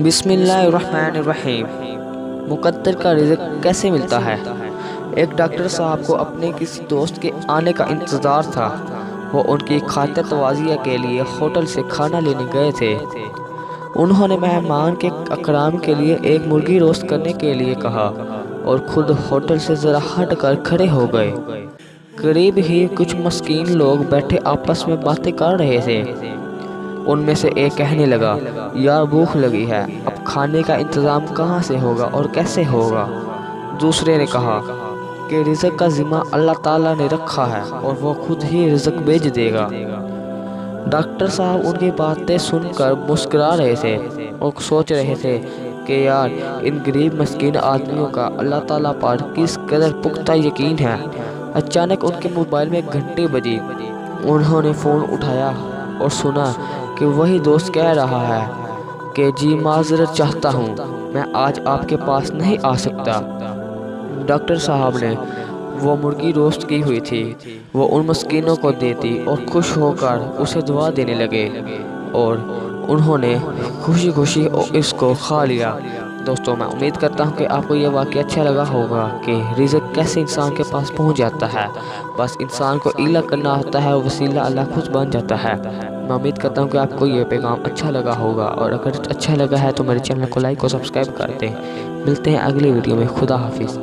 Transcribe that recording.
بسم اللہ الرحمن الرحیم۔ مقدر کا رزق کیسے ملتا ہے؟ ایک ڈاکٹر صاحب کو اپنے کسی دوست کے آنے کا انتظار تھا۔ وہ ان کی خاطر توازیہ کے لیے ہوٹل سے کھانا لینے گئے تھے۔ انہوں نے مہمان کے اکرام کے لیے ایک مرغی روسٹ کرنے کے لیے کہا اور خود ہوٹل سے ذرا ہٹ کر کھڑے ہو گئے۔ قریب ہی کچھ مسکین لوگ بیٹھے آپس میں باتیں کر رہے تھے۔ ان میں سے ایک کہنے لگا، یار بھوک لگی ہے، اب کھانے کا انتظام کہاں سے ہوگا اور کیسے ہوگا؟ دوسرے نے کہا کہ رزق کا ذمہ اللہ تعالیٰ نے رکھا ہے اور وہ خود ہی رزق بھیج دے گا۔ ڈاکٹر صاحب ان کی باتیں سن کر مسکرا رہے تھے اور سوچ رہے تھے کہ یار ان غریب مسکین آدمیوں کا اللہ تعالیٰ پر کس قدر پختہ یقین ہے۔ اچانک ان کے موبائل میں گھنٹی بجی۔ انہوں نے فون اٹھایا اور سنا کہ وہی دوست کہہ رہا ہے کہ جی معذرت چاہتا ہوں، میں آج آپ کے پاس نہیں آ سکتا۔ ڈاکٹر صاحب نے وہ مرغی روسٹ کی ہوئی تھی وہ ان مسکینوں کو دیتی اور خوش ہو کر اسے دعا دینے لگے اور انہوں نے خوشی خوشی اس کو کھا لیا۔ دوستوں، میں امید کرتا ہوں کہ آپ کو یہ واقعہ اچھا لگا ہوگا کہ رزق کیسے انسان کے پاس پہنچ جاتا ہے۔ بس انسان کو ایلا کرنا ہوتا ہے، وسیلہ اللہ خود بن جاتا ہے۔ میں امید کرتا ہوں کہ آپ کو یہ پیغام اچھا لگا ہوگا، اور اگر اچھا لگا ہے تو میرے چینل کو لائک اور سبسکرائب کر دیں۔ ملتے ہیں اگلی ویڈیو میں۔ خدا حافظ۔